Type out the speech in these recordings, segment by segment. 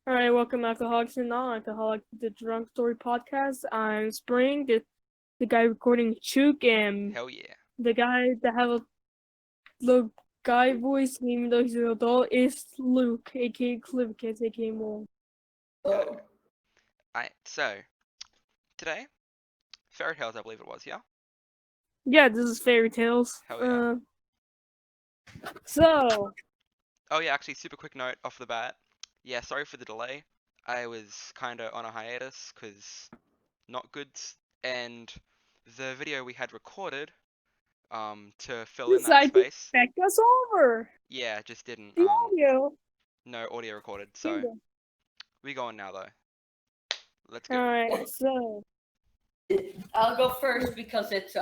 All right, welcome Alcoholics and Non-Alcoholic, the Drunk Story Podcast. I'm Spring, the guy recording Chook, and Hell yeah. the guy that have a little guy voice, even though he's an adult, is Luke, aka Clivicus, aka Mole. Hello. So, today, fairy tales, I believe it was, yeah? Yeah, this is Fairy Tales. Hell yeah. So, Oh yeah, actually, super quick note off the bat. Yeah, sorry for the delay. I was kinda on a hiatus, cause not good, and the video we had recorded, to fill in that decided to space, back us over yeah, just didn't, the audio. no audio recorded, so, Bingo. we going now though. Let's All go. right, so I'll go first because it's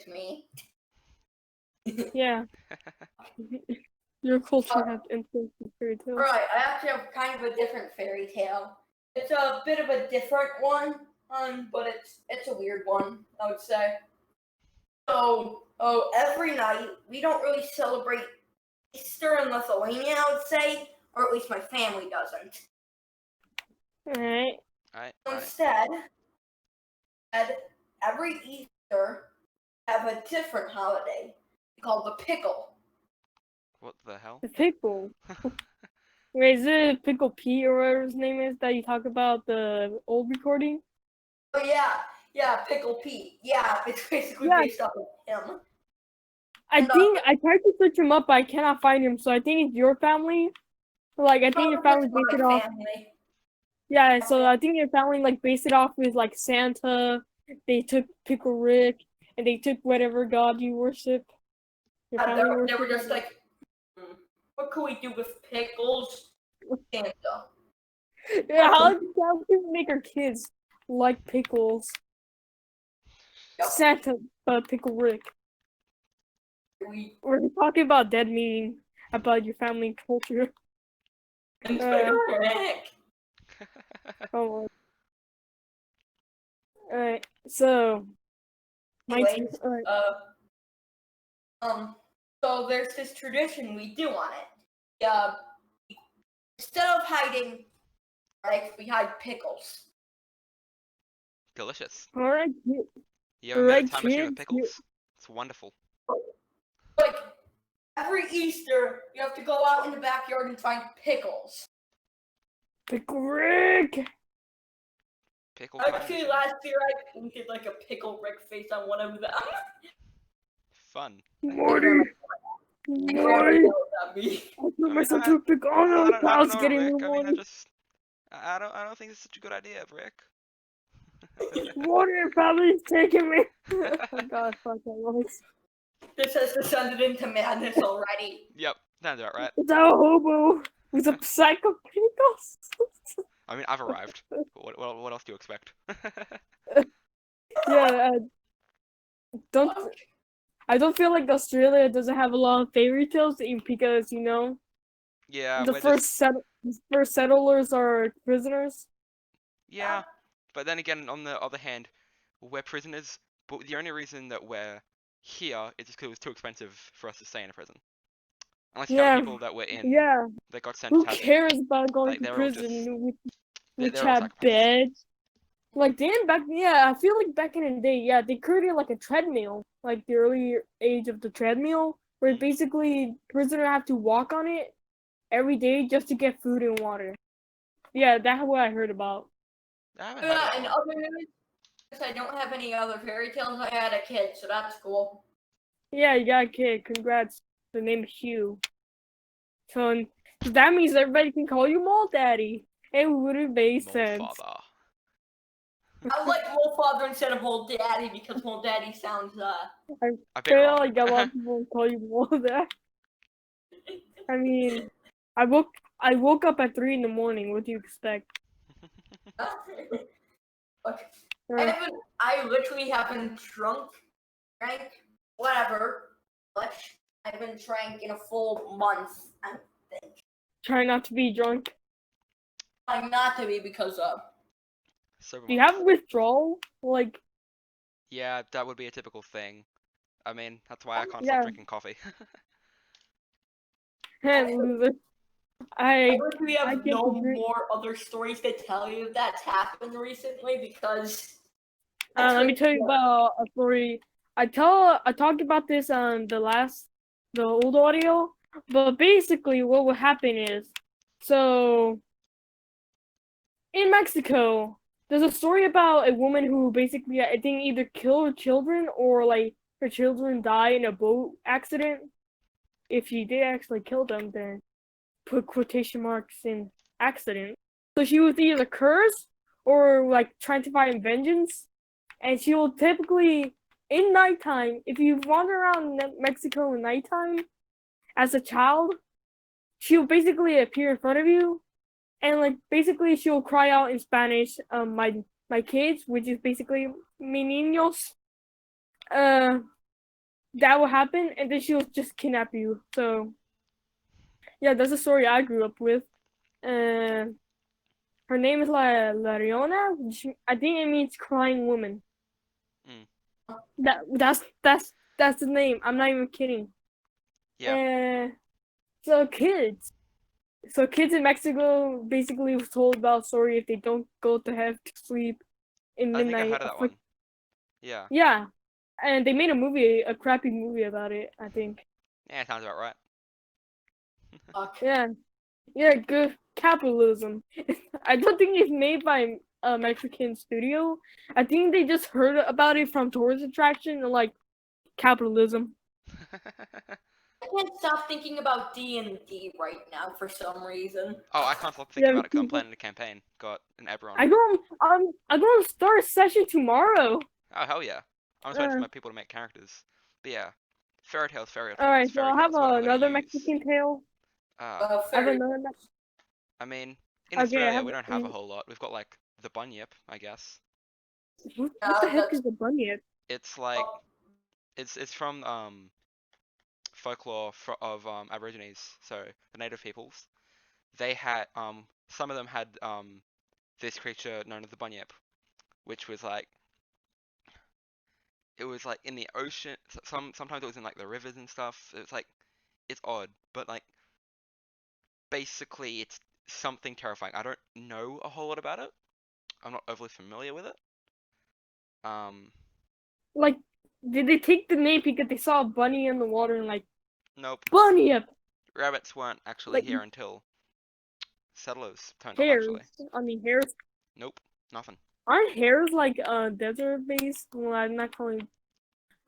me. yeah, your culture has influenced the fairy tales. Right, I actually have kind of a different fairy tale. It's a bit of a different one, but it's a weird one, I would say. So, every night we don't really celebrate Easter in Lithuania, I would say, or at least my family doesn't. All right. Alright. Instead, every Easter have a different holiday called the pickle. What the hell? The pickle. Wait, is it Pickle Pete or whatever his name is that you talk about the old recording? Oh yeah, Pickle Pete. Yeah, it's basically based off of him. I think I tried to search him up, but I cannot find him. So I think it's your family. Like I think your family based it off. Yeah, so I think your family like based it off with like Santa. They took Pickle Rick, and they took whatever god you worship. Your family They were worship. just like, what can we do with pickles? Santa. Yeah, how can we make our kids like pickles? Yep. Santa, Pickle Rick. We're talking about dead meaning about your family culture. Oh. Alright, so Anyways, alright. So there's this tradition we do on it. Instead of hiding, right, we hide pickles. Delicious. Alright, You ever made a time machine with pickles? It's wonderful. Like, every Easter, you have to go out in the backyard and find pickles. Pickle Rick! Pickle Actually, last year I painted like a pickle Rick face on one of them. Fun. Morty! Morty! I put myself to a pickle. Oh no, the cloud's getting me, Morty! I don't think it's such a good idea, Rick. Morty, your family's taking me! Oh god, fuck that voice. This has descended into madness already. Yep, sounds about right. It's a hobo with a sack of pickles! I mean, I've arrived. What else do you expect? Yeah, I don't feel like Australia doesn't have a lot of fairy tales because, you know, Yeah, the first settlers are prisoners. Yeah, but then again, on the other hand, we're prisoners, but the only reason that we're here is just because it was too expensive for us to stay in a prison. Unless you count people that were in, that got sent Who to Tassie. cares about going Like, to they're all prison which they're all have beds? Like, I feel like back in the day, they created like a treadmill, like the early age of the treadmill, where basically prisoners have to walk on it every day just to get food and water. Yeah, that's what I heard about. Yeah, and other news, I don't have any other fairy tales. I had a kid, so that's cool. Yeah, you got a kid. Congrats. The name is Hugh. So that means everybody can call you Mole Daddy. It wouldn't make sense. Father. I like Mole Father instead of Mole Daddy because Mole Daddy sounds I feel like a lot of people call you Mole Daddy. I mean, I woke up at 3 a.m. What do you expect? I literally haven't drank, whatever. But I haven't drank in a full month, I think. Try not to be drunk. Trying not to be because of. So do you have withdrawal? Like. Yeah, that would be a typical thing. I mean, that's why I can't stop drinking coffee. Loser. I We I have get no the drink. more other stories to tell you that's happened recently because. Let me tell you about a story. I talked about this on the old audio, but basically what would happen is, so in Mexico, there's a story about a woman who basically I think either killed her children or like her children die in a boat accident. If she did actually kill them, then put quotation marks in accident. So she was either cursed or like trying to find vengeance. And she will typically, in nighttime, if you wander around Mexico in nighttime as a child, she'll basically appear in front of you, and like basically she'll cry out in Spanish, my kids, which is basically mi niños. That will happen, and then she'll just kidnap you. So yeah, that's a story I grew up with. Her name is La Riona, which I think it means crying woman. Mm. That's the name. I'm not even kidding. Yeah. So kids in Mexico basically was told about story if they don't go to have to sleep in I think I midnight. heard of that one. Yeah. Yeah, and they made a crappy movie about it. I think. Yeah, sounds about right. Yeah, good capitalism. I don't think it's made by a Mexican studio. I think they just heard about it from tourist attraction and like capitalism. I can't stop thinking about D&D right now for some reason. Oh, I can't stop thinking Yeah, about it because I'm planning a campaign. Got an Eberron. I'm going to start a session tomorrow. Oh, hell yeah. I'm just waiting for my people to make characters. But yeah. Fairy tales, fairy tales, Alright, so fairy I have tales. What am I another gonna use? Mexican tale. I have Fairy another. I mean, in Okay, I Australia, have. we don't have a whole lot. We've got like the bunyip, I guess. What the heck is a bunyip? It's like it's from folklore of Aborigines, so the native peoples. They had some of them had this creature known as the bunyip, which was like it was like in the ocean. Sometimes it was in like the rivers and stuff. It's like it's odd, but like basically it's something terrifying. I don't know a whole lot about it. I'm not overly familiar with it. Like, did they take the name because they saw a bunny in the water and like Nope. bunyip? Rabbits weren't actually Like here until settlers turned up. hares. Actually, I mean hares. nope, nothing. Aren't hares like desert based? Well, I'm not calling.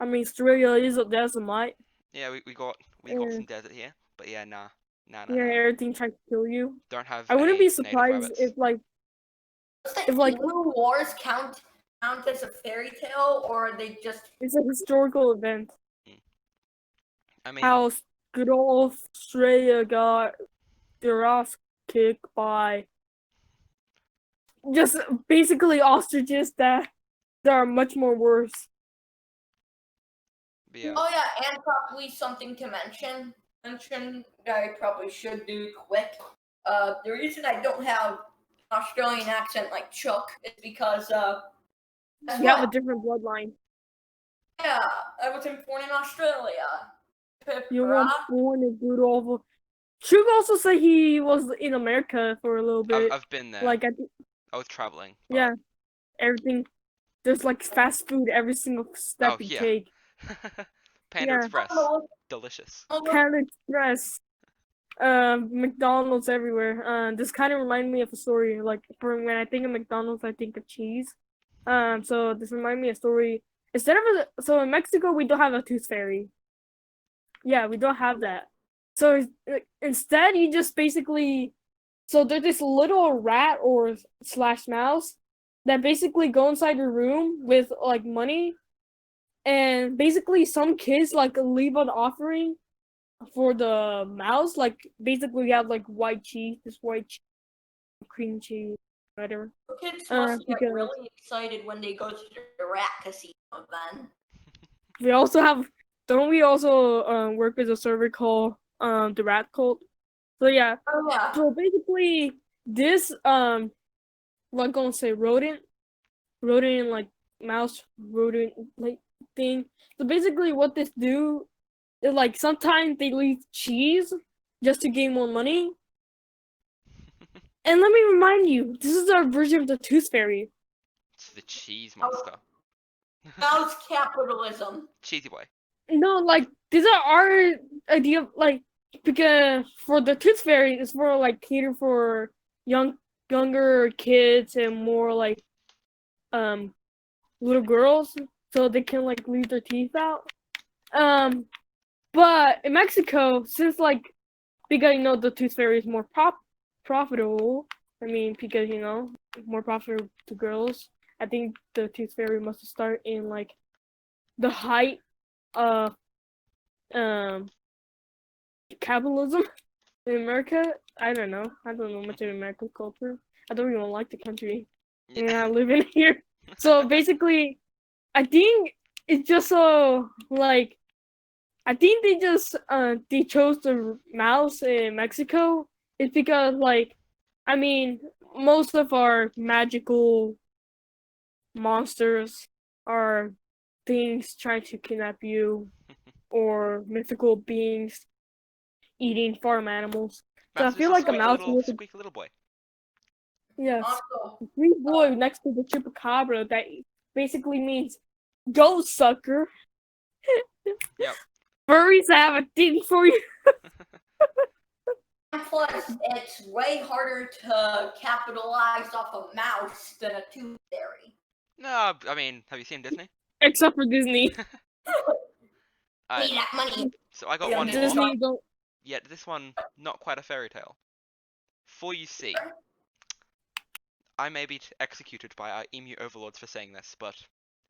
I mean Australia is a desert, mate. Yeah, we got Yeah. some desert here, but yeah, nah. Yeah, everything tries to kill you. Don't have I wouldn't any be native surprised rabbits. if like Does the Blue Wars count as a fairy tale, or are they just? it's a historical event. I mean, How good old Australia got their ass kicked by just basically ostriches that are much more worse. but yeah. Oh yeah, and probably something to mention that I probably should do quick. The reason I don't have an Australian accent like Chuck is because You have a different bloodline. yeah, I was born in Australia. You weren't born in good old. Chug also said he was in America for a little bit. I've been there. Like I was traveling. Yeah, everything. There's like fast food every single step you take. Panda Express, delicious. Panda Express. McDonald's everywhere. This kind of reminded me of a story. Like from when I think of McDonald's, I think of cheese. So this reminded me of a story. So in Mexico we don't have a tooth fairy. Yeah, we don't have that. So instead, you just basically, so there's this little rat or slash mouse that basically go inside your room with like money, and basically some kids like leave an offering for the mouse. Like basically, we have like white cheese, cream cheese, whatever. Kids must get really excited when they go to the rat casino then. We also have, don't we also work with a server called the Rat Cult? So yeah. Oh yeah. So basically this like gonna say rodent like mouse rodent like thing. So basically what this do is like sometimes they leave cheese just to gain more money. And let me remind you, this is our version of the Tooth Fairy. It's the cheese monster. How's capitalism? Cheesy boy. No, like these are our idea, like because for the Tooth Fairy, it's more like cater for younger kids and more like little girls, so they can like leave their teeth out. But in Mexico, since like because the Tooth Fairy is more profitable. I mean, because more profitable to girls. I think the Tooth Fairy must start in like the height of capitalism in America. I don't know much of American culture. I don't even like the country. Yeah, I live in here. So basically, I think it's just so like I think they chose the mouse in Mexico. It's because like I mean most of our magical monsters are things trying to kidnap you or mythical beings eating farm animals. So I Mouse is feel just like a mouse is squeaky little boy. yes. Also, Sweet boy next to the chupacabra that basically means goat sucker. Yep. Furries have a thing for you. plus, it's way harder to capitalize off a mouse than a tooth fairy. No, I mean, have you seen Disney? Except for Disney. Alright, Need that money. so I got Yeah, one more. Disney don't. Yet this one, not quite a fairy tale. For you see, I may be executed by our emu overlords for saying this, but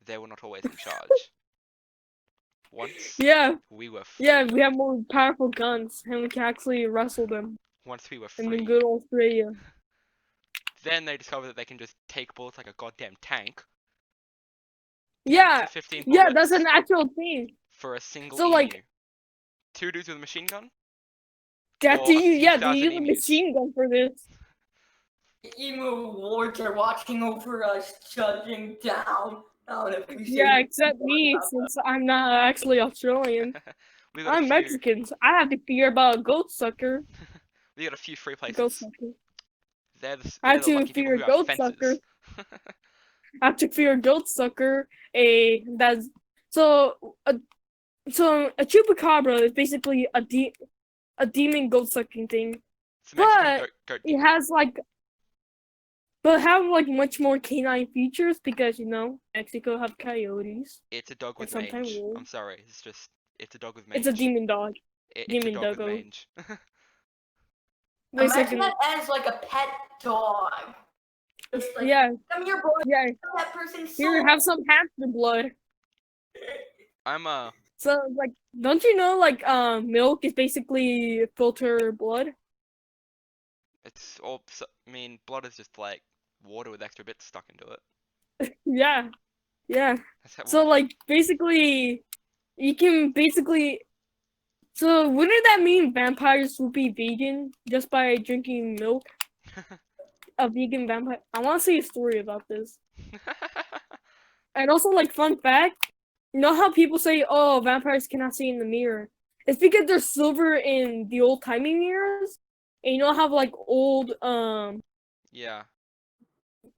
they were not always in charge. Once Yeah, we were free. yeah, we have more powerful guns and we can actually wrestle them Once we were in the free, good Australia. then they discovered that they can just take bullets like a goddamn tank. 10 Yeah, to 15 yeah, that's bullets an actual thing. for a single So, emu. like- 2 dudes with a machine gun? They Or a few they thousand use a emus. machine gun for this. Emu lords are watching over us, judging down. Yeah, except me, since I'm not actually Australian. we got a I'm few, Mexican, so I have to fear about a goat sucker. we got a few free Goat places. sucker. They're the, I they're the have to lucky people fear who a have goat fences. sucker. I have to fear a goat sucker. That's so a chupacabra is basically a demon goat sucking thing. It's a Mexican But goat it demon. has like, but have like much more canine features because Mexico have coyotes. It's a dog with and sometimes mange. wolves. I'm sorry, it's a dog with mange. It's a demon dog. It's demon a dog doggo. with mange. Imagine that as like a pet dog. Just like, Yeah, come here, boy. yeah. That person's Here, have some hamster blood. I'm So like, don't you know like milk is basically filter blood? it's all. I mean, blood is just like water with extra bits stuck into it. Yeah, yeah. That's how, So like basically, you can basically. So wouldn't that mean vampires would be vegan just by drinking milk? A vegan vampire. I want to say a story about this. And also, like, fun fact, you know how people say, "Oh, vampires cannot see in the mirror"? It's because they're silver in the old timey mirrors, and you know how like old yeah.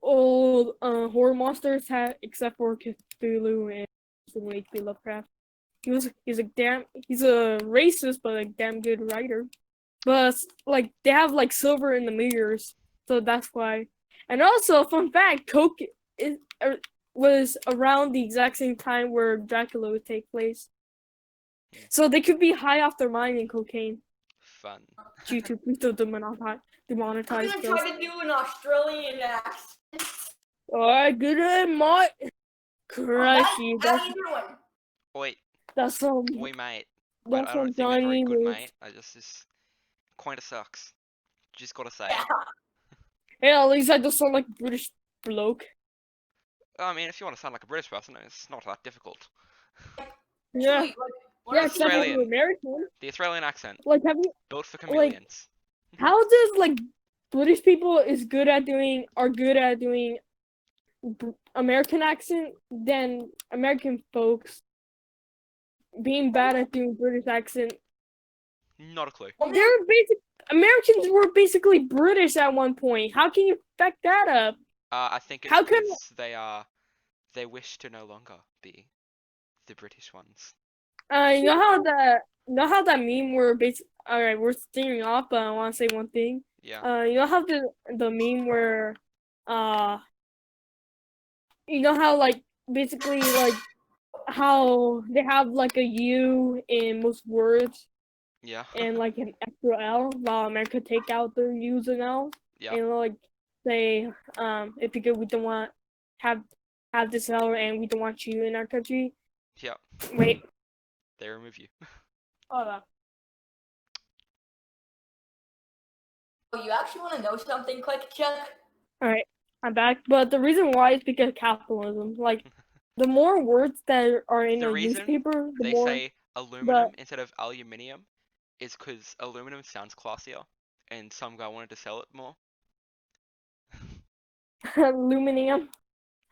horror monsters have, except for Cthulhu and H.P. Lovecraft. He's a racist but like damn good writer. But like they have like silver in the mirrors, so that's why. And also, fun fact, Coke was around the exact same time where Dracula would take place. So they could be high off their mind in cocaine. Fun. YouTube, please don't demonetize I'm gonna us. try to do an Australian accent. Alright, good at Mike. Crushy. How you doing? Oi, That's some. oi, mate. Wait, That's I some don't think they're very Johnny good, with. mate. I just this kinda sucks. Just gotta say. Yeah. Hey, at least I just sound like a British bloke. I mean, if you want to sound like a British person, it's not that difficult. Yeah. Actually, like, what Yeah, are except for Australian. the American. The Australian accent, Like, have you? built for chameleons. How does like British people are good at doing American accent than American folks being bad at doing British accent? Not a clue. They're basic. Americans were basically British at one point. How can you back that up? I think it's How could- because they wish to no longer be the British ones. You know how that meme where basically, all right, we're steering off, but I want to say one thing. Yeah. You know how the meme where, you know how like basically like how they have like a U in most words Yeah. and like an extra L, while America take out their U's and L's, Yeah. and like say if you could, we don't want have this L and we don't want you in our country. Yeah. Wait, They remove you. hold on. Oh, you actually want to know something, Quick Chuck? All right, I'm back. But the reason why is because capitalism. Like, the more words that are in The a reason newspaper, the They more say aluminum instead of aluminium is because aluminum sounds classier, and some guy wanted to sell it more. aluminium.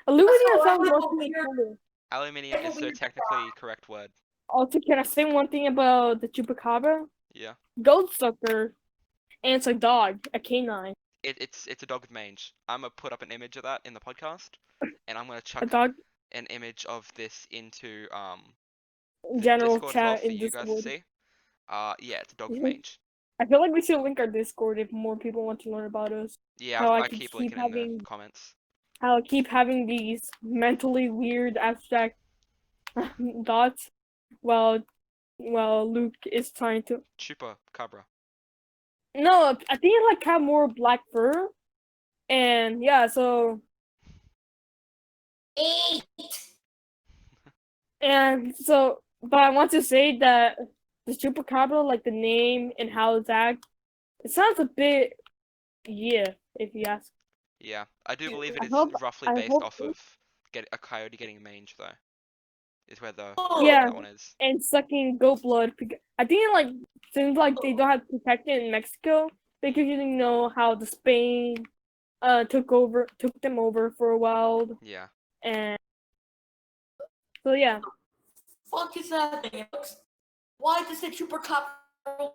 Aluminium So I sounds have more a weird- cool. Aluminium is the technically correct word. Also, can I say one thing about the chupacabra? Yeah. Goat sucker, and it's a dog, a canine. It's a dog with mange. I'm gonna put up an image of that in the podcast, and I'm gonna A chuck dog an image of this into the general Discord as well chat for in you guys to Discord. see. Yeah, it's a dog with mange. I feel like we should link our Discord if more people want to learn about us. Yeah, How I keep linking in having the comments. how I keep having these mentally weird abstract thoughts while Luke is trying to. Chupacabra. No, I think it like have more black fur, and yeah, so 8. but I want to say that the chupacabra, like the name and how it's act, it sounds a bit if you ask. Yeah, I do believe it I is hope- roughly I based hope off so. of a coyote getting mange though. Is where the Yeah. that one is. And sucking goat blood. I think it like seems like they don't have to protect it in Mexico because you know how the Spain took them over for a while, Yeah. and so yeah. Fuck is happening? Why does the chupacabra?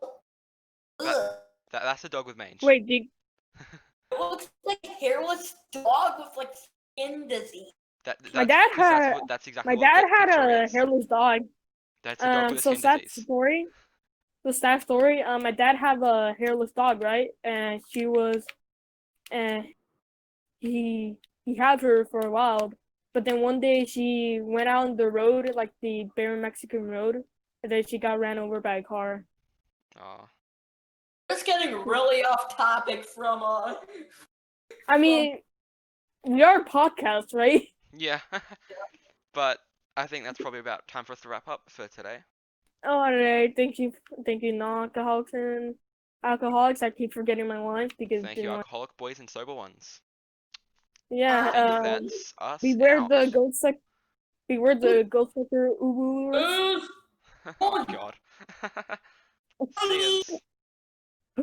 Ugh. That's a dog with mange. Wait, did It looks like a hairless dog with like skin disease. My dad had that's exactly my what dad that had picture a is. hairless dog. That's a dog with a So skin sad disease. story. The sad story. My dad had a hairless dog, right? And he had her for a while, but then one day she went out on the road, like the barren Mexican road, and then she got ran over by a car. Aw. It's getting really off topic from I mean, we are a podcast, right? Yeah. But I think that's probably about time for us to wrap up for today. Alright, thank you, non-alcoholics and alcoholics. I keep forgetting my lines because Thank you, alcoholic boys and sober ones. yeah. I think that's us Beware out. the ghost sucker. Beware the ghost sucker. Oh God. Cheers.